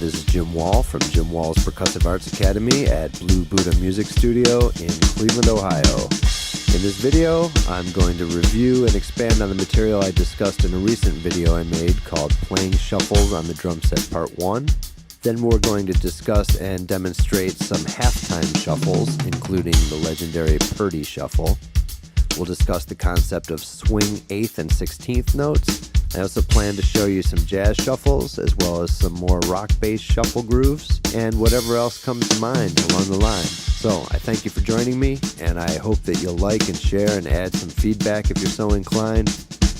This is Jim Wall from Jim Wall's Percussive Arts Academy at Blue Buddha Music Studio in Cleveland, Ohio. In this video, I'm going to review and expand on the material I discussed in a recent video I made called Playing Shuffles on the Drumset Part 1. Then we're going to discuss and demonstrate some halftime shuffles, including the legendary Pt.2 shuffle. We'll discuss the concept of swing 8th and 16th notes. I also plan to show you some jazz shuffles, as well as some more rock-based shuffle grooves, and whatever else comes to mind along the line. So, I thank you for joining me, and I hope that you'll like and share and add some feedback if you're so inclined.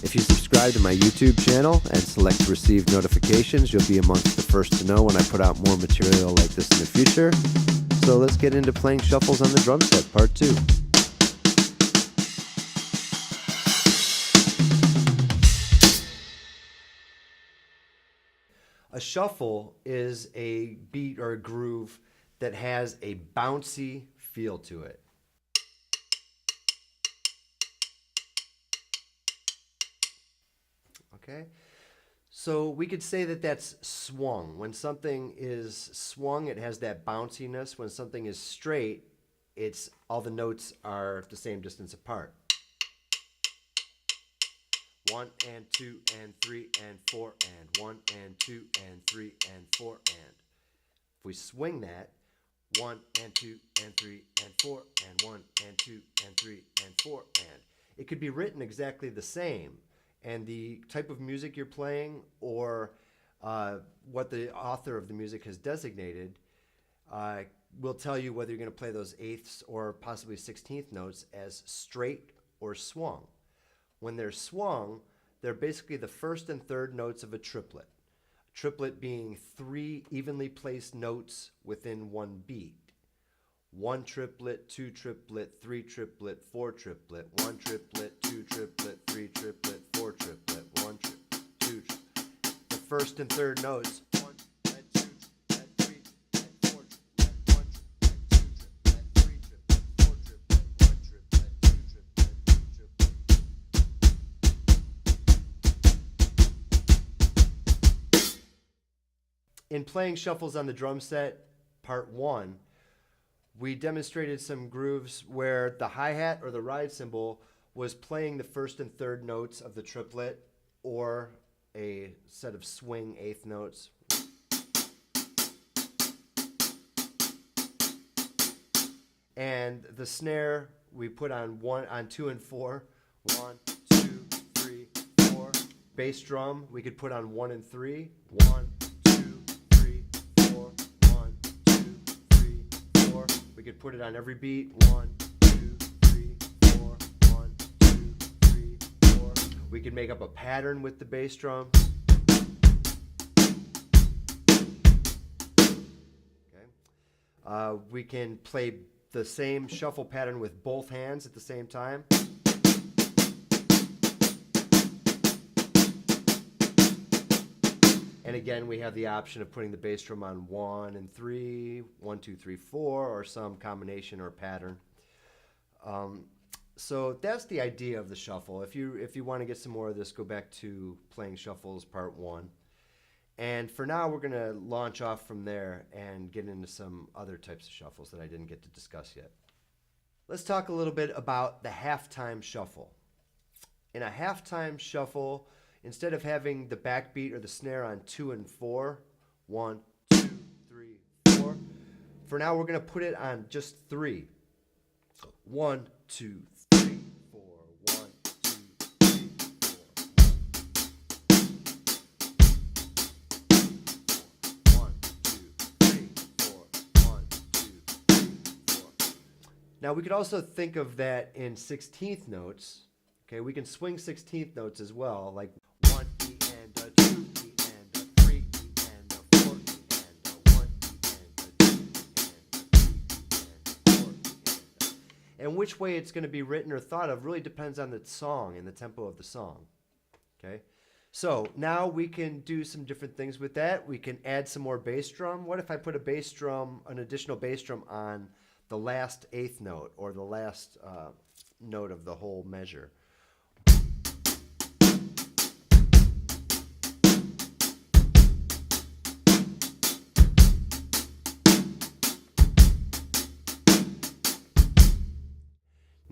If you subscribe to my YouTube channel and select receive notifications, you'll be amongst the first to know when I put out more material like this in the future. So let's get into playing shuffles on the drum set, Part 2. A shuffle is a beat or a groove that has a bouncy feel to it. Okay, so we could say that that's swung. When something is swung, it has that bounciness. When something is straight, it's all the notes are the same distance apart. 1 and 2 and 3 and 4 and 1 and 2 and 3 and 4 and. If we swing that, 1 and 2 and 3 and 4 and 1 and 2 and 3 and 4 and. It could be written exactly the same, and the type of music you're playing or what the author of the music has designated will tell you whether you're going to play those eighths or possibly 16th notes as straight or swung. When they're swung, they're basically the first and third notes of a triplet. A triplet being 3 evenly placed notes within one beat. 1 triplet, 2 triplet, 3 triplet, 4 triplet, 1 triplet, 2 triplet, 3 triplet, 4 triplet, 1 triplet, 2 triplet. The first and third notes. 1, 2, 3, 4 triplet, 1 triplet, 2 triplet, 3 triplet, 4 triplet, 1 triplet, 2 triplet, 2 triplet. In playing shuffles on the drum set, Part 1, we demonstrated some grooves where the hi-hat or the ride cymbal was playing the first and third notes of the triplet or a set of swing eighth notes. And the snare we put on 2 and 4. 1, 2, 3, 4. Bass drum we could put on 1 and 3. 1, 2, 3, 4. 1, 2, 3, 4. We could put it on every beat. 1, 2, 3, 4. 1, 2, 3, 4. We could make up a pattern with the bass drum. Okay. We can play the same shuffle pattern with both hands at the same time. And again, we have the option of putting the bass drum on 1 and 3, 1, 2, 3, 4, or some combination or pattern. So that's the idea of the shuffle. If you want to get some more of this, go back to Playing Shuffles Part 1. And for now, we're going to launch off from there and get into some other types of shuffles that I didn't get to discuss yet. Let's talk a little bit about the halftime shuffle. In a halftime shuffle, instead of having the backbeat or the snare on 2 and 4, 1, 2, 3, 4, for now we're going to put it on just 3. 1, 2, 3, 4, 1, 2, 3, 4. 1, 2, 3, 4, 1, 2, 3, 4. Now we could also think of that in 16th notes. Okay, we can swing 16th notes as well, like 1 E and a 2 E and a 3 E and a 4 E and a 1 E and a 2 E and a 3 E and a 4 E and which way it's going to be written or thought of really depends on the song and the tempo of the song. Okay, so now we can do some different things with that. We can add some more bass drum. What if I put a bass drum, an additional bass drum on the last eighth note or the last note of the whole measure?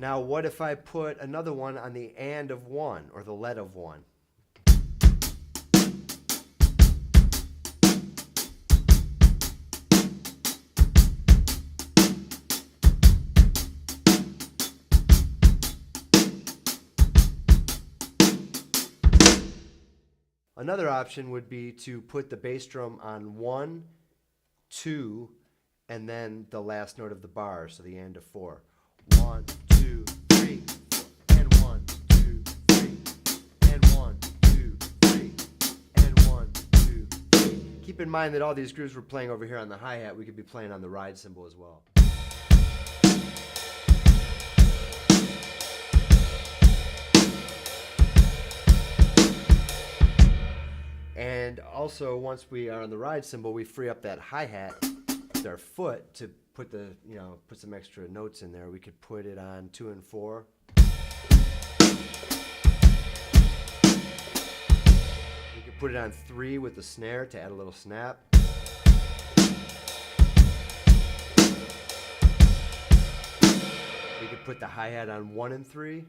Now, what if I put another one on the and of one, or the let of one? Another option would be to put the bass drum on 1, 2, and then the last note of the bar, so the and of 4. 1, 2, 3, 4, and 1, 2, 3, and 1, 2, 3, and 1, 2, 3. Keep in mind that all these grooves we're playing over here on the hi-hat, we could be playing on the ride cymbal as well. And also, once we are on the ride cymbal, we free up that hi-hat with our foot to put the, put some extra notes in there. We could put it on 2 and 4. We could put it on 3 with the snare to add a little snap. We could put the hi-hat on 1 and 3. We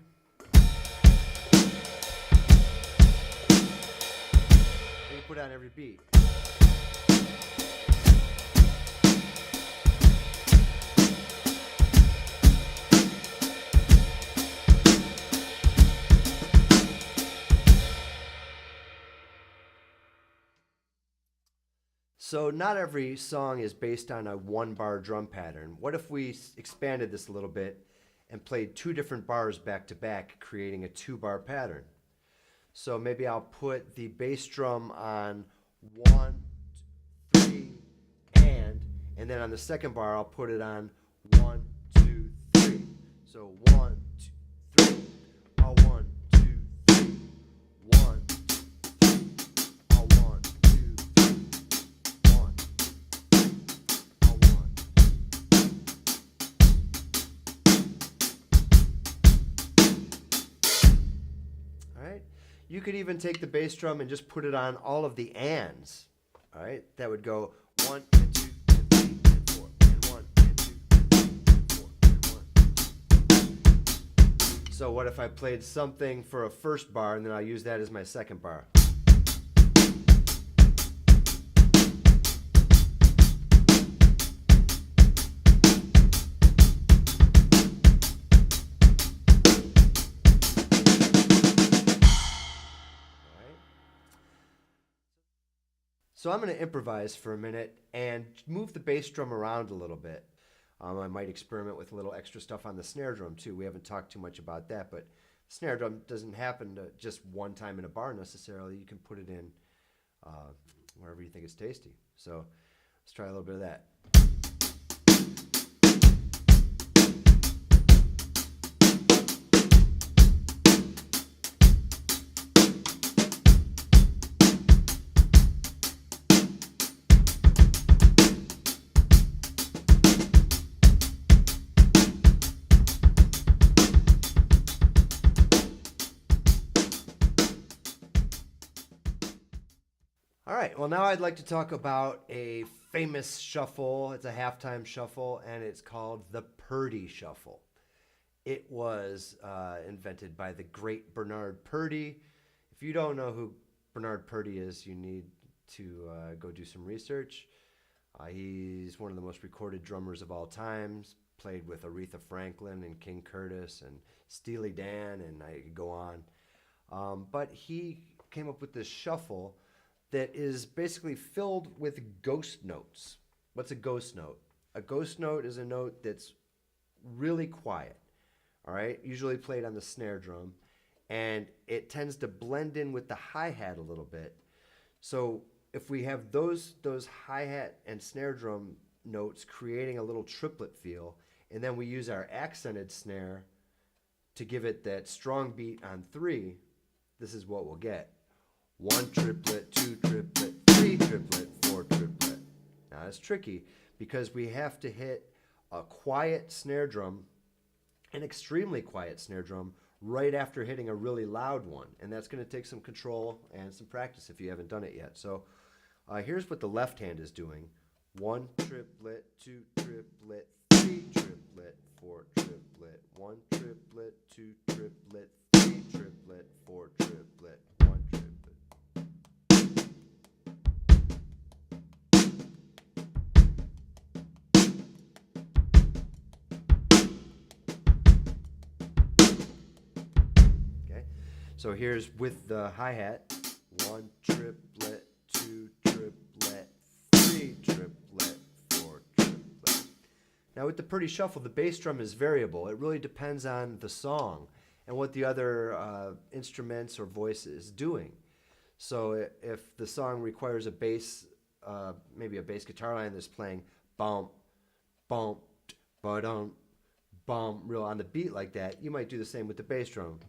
could put it on every beat. So not every song is based on a 1-bar drum pattern. What if we expanded this a little bit and played 2 different bars back to back, creating a 2-bar pattern? So maybe I'll put the bass drum on 1, 3, and then on the second bar I'll put it on 1, 2, 3. So 1, 2, 3, 1, 2, 3, 1, 2, 1, 2, 1, 1. All right. You could even take the bass drum and just put it on all of the ands. All right, that would go 1 and 2 and 3 and 4 and 1 and 2 and 3 and 4 and 1. So what if I played something for a first bar and then I'll use that as my second bar? So I'm going to improvise for a minute and move the bass drum around a little bit. I might experiment with a little extra stuff on the snare drum too. We haven't talked too much about that, but snare drum doesn't happen to just one time in a bar necessarily. You can put it in wherever you think it's tasty. So let's try a little bit of that. All right, well, now I'd like to talk about a famous shuffle. It's a halftime shuffle, and it's called the Purdy Shuffle. It was invented by the great Bernard Purdy. If you don't know who Bernard Purdy is, you need to go do some research. He's one of the most recorded drummers of all times, played with Aretha Franklin and King Curtis and Steely Dan, and I could go on. But he came up with this shuffle that is basically filled with ghost notes. What's a ghost note? A ghost note is a note that's really quiet, all right? Usually played on the snare drum, and it tends to blend in with the hi-hat a little bit. So if we have those hi-hat and snare drum notes creating a little triplet feel, and then we use our accented snare to give it that strong beat on 3, this is what we'll get. 1 triplet, 2 triplet, 3 triplet, 4 triplet. Now it's tricky because we have to hit a quiet snare drum, an extremely quiet snare drum, right after hitting a really loud one. And that's going to take some control and some practice if you haven't done it yet. So here's what the left hand is doing. 1 triplet, 2 triplet, 3 triplet. triplet, 4 triplet, 1 triplet, 2 triplet, 3 triplet, 4 triplet, 1 triplet. Okay, so here's with the hi-hat, 1 triplet, 2 triplet, 3 triplet, 4 triplet. Now with the Purdy Shuffle, the bass drum is variable. It really depends on the song and what the other instruments or voice is doing. So if the song requires a bass, maybe a bass guitar line that's playing bump, bump, ba-dum, bump, real on the beat like that, you might do the same with the bass drum.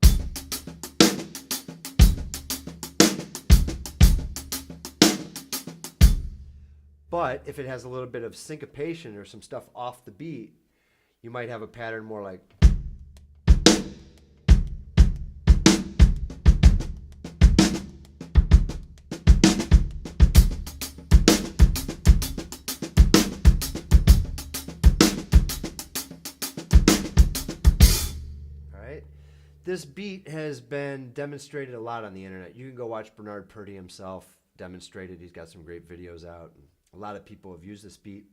But if it has a little bit of syncopation or some stuff off the beat, you might have a pattern more like. All right. This beat has been demonstrated a lot on the internet. You can go watch Bernard Purdy himself demonstrate it. He's got some great videos out. A lot of people have used this beat.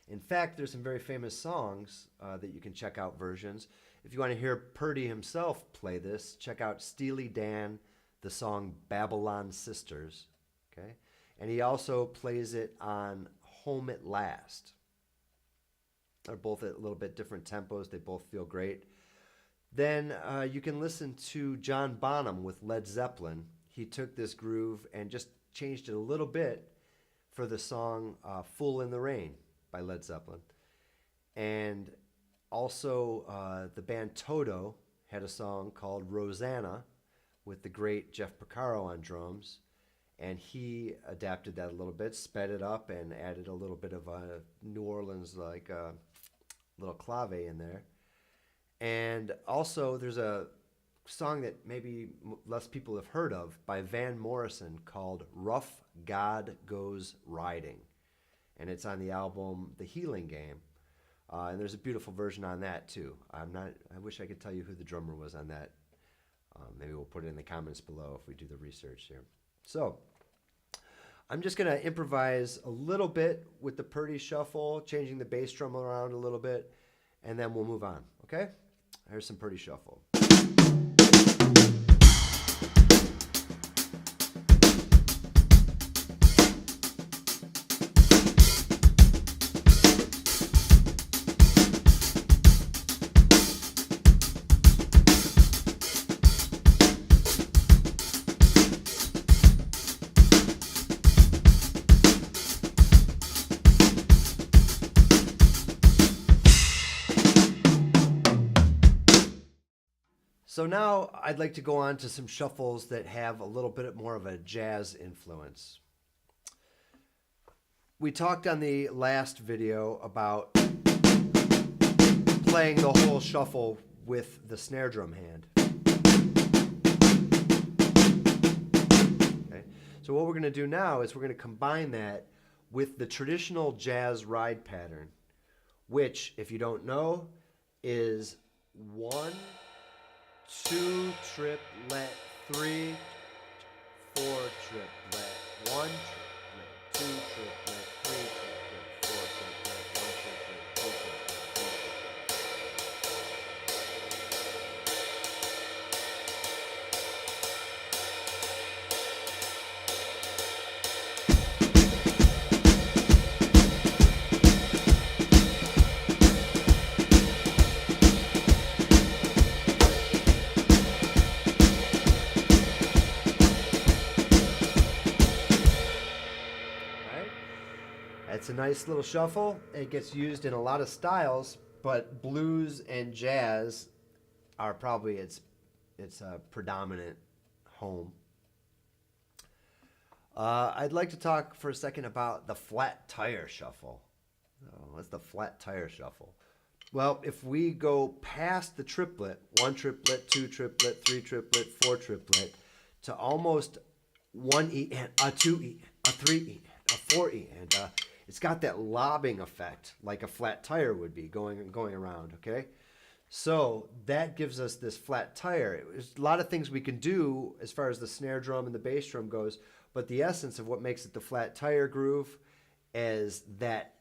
In fact, there's some very famous songs that you can check out versions. If you want to hear Purdy himself play this, check out Steely Dan, the song Babylon Sisters. Okay? And he also plays it on Home at Last. They're both at a little bit different tempos. They both feel great. Then you can listen to John Bonham with Led Zeppelin. He took this groove and just changed it a little bit for the song Fool in the Rain by Led Zeppelin. And also the band Toto had a song called Rosanna with the great Jeff Porcaro on drums. And he adapted that a little bit, sped it up, and added a little bit of a New Orleans like little clave in there. And also there's a song that maybe less people have heard of by Van Morrison called Rough God Goes Riding. And it's on the album The Healing Game. And there's a beautiful version on that too. I wish I could tell you who the drummer was on that. Maybe we'll put it in the comments below if we do the research here. So I'm just going to improvise a little bit with the Purdy Shuffle, changing the bass drum around a little bit, and then we'll move on, okay? Here's some Purdy Shuffle. So now I'd like to go on to some shuffles that have a little bit more of a jazz influence. We talked on the last video about playing the whole shuffle with the snare drum hand. Okay. So what we're going to do now is we're going to combine that with the traditional jazz ride pattern, which, if you don't know, is 1, 2 triplet, 3, 4 triplet, 1 triplet, 2 triplet, 3 triplet, 4 triplet, 1 triplet, 2 triplet, 3 triplet. It's a nice little shuffle. It gets used in a lot of styles, but blues and jazz are probably its predominant home. I'd like to talk for a second about the flat tire shuffle. What's the flat tire shuffle? Well, if we go past the triplet, 1 triplet, 2 triplet, 3 triplet, 4 triplet, to almost 1 E and a 2 E, a 3 E, a 4 E, and It's got that lobbing effect, like a flat tire would be going around, okay? So that gives us this flat tire. There's a lot of things we can do as far as the snare drum and the bass drum goes, but the essence of what makes it the flat tire groove is that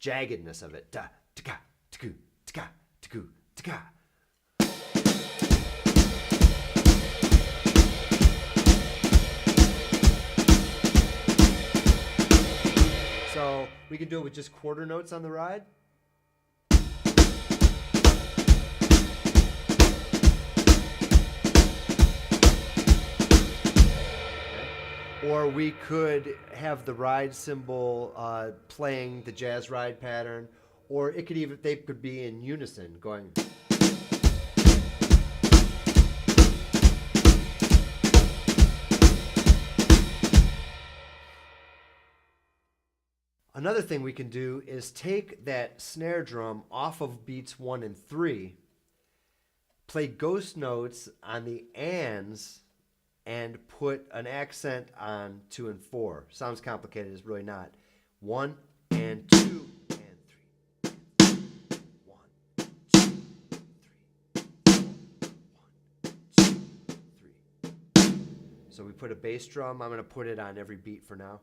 jaggedness of it. Da, tika, tiku, tika, tiku, tika. So we can do it with just quarter notes on the ride. Or we could have the ride cymbal playing the jazz ride pattern, or they could be in unison going. Another thing we can do is take that snare drum off of beats 1 and 3, play ghost notes on the ands, and put an accent on 2 and 4. Sounds complicated, it's really not. 1 and 2 and 3. 1, 2, 3, 4. 1, 2, 3. So we put a bass drum. I'm going to put it on every beat for now.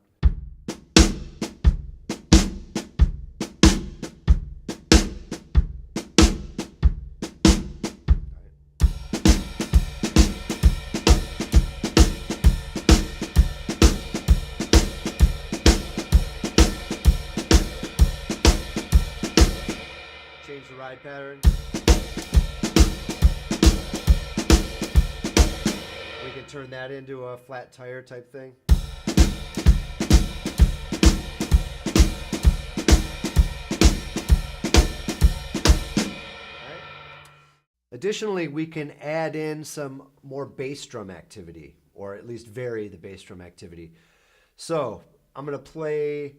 Change the ride pattern. We can turn that into a flat tire type thing. Right. Additionally, we can add in some more bass drum activity, or at least vary the bass drum activity. So I'm going to play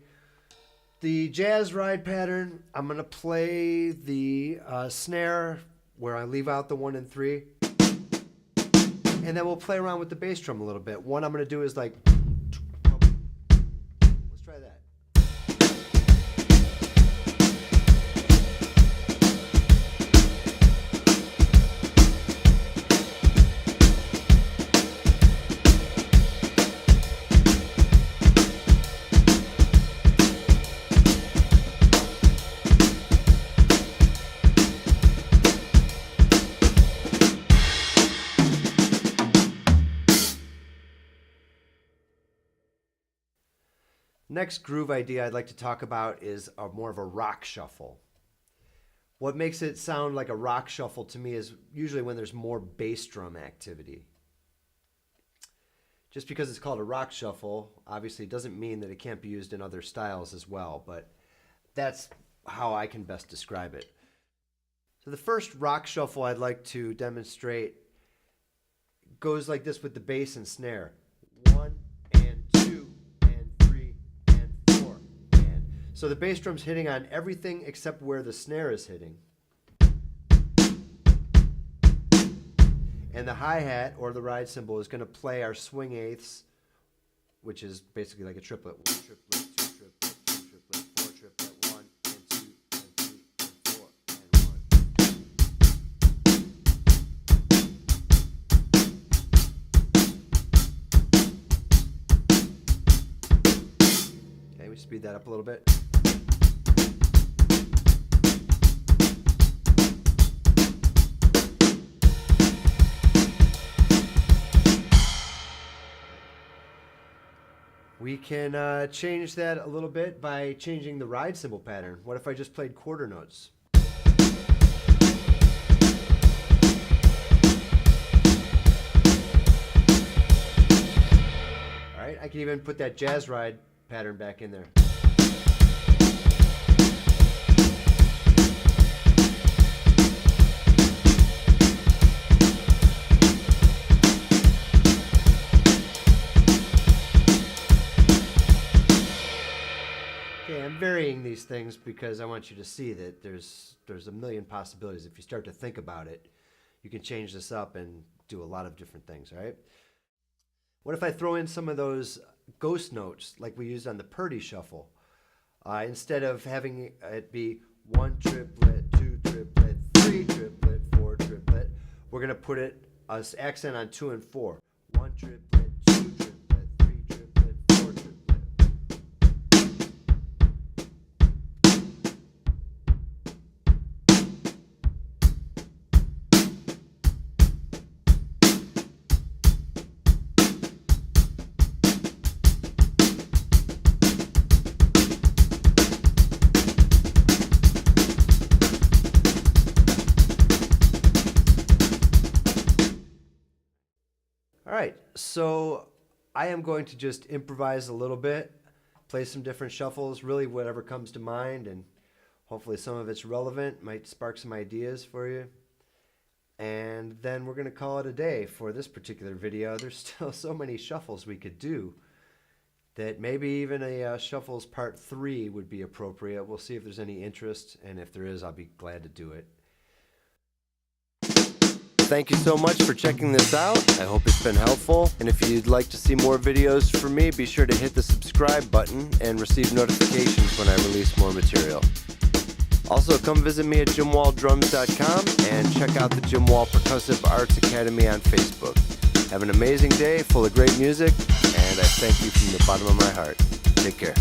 the jazz ride pattern. I'm going to play the snare where I leave out the 1 and 3. And then we'll play around with the bass drum a little bit. One I'm going to do is like, let's try that. Next groove idea I'd like to talk about is more of a rock shuffle. What makes it sound like a rock shuffle to me is usually when there's more bass drum activity. Just because it's called a rock shuffle, obviously doesn't mean that it can't be used in other styles as well, but that's how I can best describe it. So the first rock shuffle I'd like to demonstrate goes like this with the bass and snare. 1 and 2 and 3 and 4 and. So the bass drum's hitting on everything except where the snare is hitting. And the hi-hat or the ride cymbal is going to play our swing eighths, which is basically like a triplet. 1 triplet, 2 triplet, 3 triplet, 4 triplet, 1 and 2 and 3 and 4 and 1. Okay, we speed that up a little bit. We can change that a little bit by changing the ride cymbal pattern. What if I just played quarter notes? All right, I can even put that jazz ride pattern back in there. I'm varying these things because I want you to see that there's a million possibilities. If you start to think about it, you can change this up and do a lot of different things, all right? What if I throw in some of those ghost notes like we used on the Pt.2 shuffle? Instead of having it be 1 triplet, 2 triplet, 3 triplet, 4 triplet, we're going to put it as accent on 2 and 4. 1 triplet, 2 triplet, 3 triplet, 4 triplet. All right, so I am going to just improvise a little bit, play some different shuffles, really whatever comes to mind, and hopefully some of it's relevant, might spark some ideas for you. And then we're going to call it a day for this particular video. There's still so many shuffles we could do that maybe even a shuffles part 3 would be appropriate. We'll see if there's any interest, and if there is, I'll be glad to do it. Thank you so much for checking this out. I hope it's been helpful. And if you'd like to see more videos from me, be sure to hit the subscribe button and receive notifications when I release more material. Also, come visit me at JimWallDrums.com and check out the Jim Wall Percussive Arts Academy on Facebook. Have an amazing day full of great music, and I thank you from the bottom of my heart. Take care.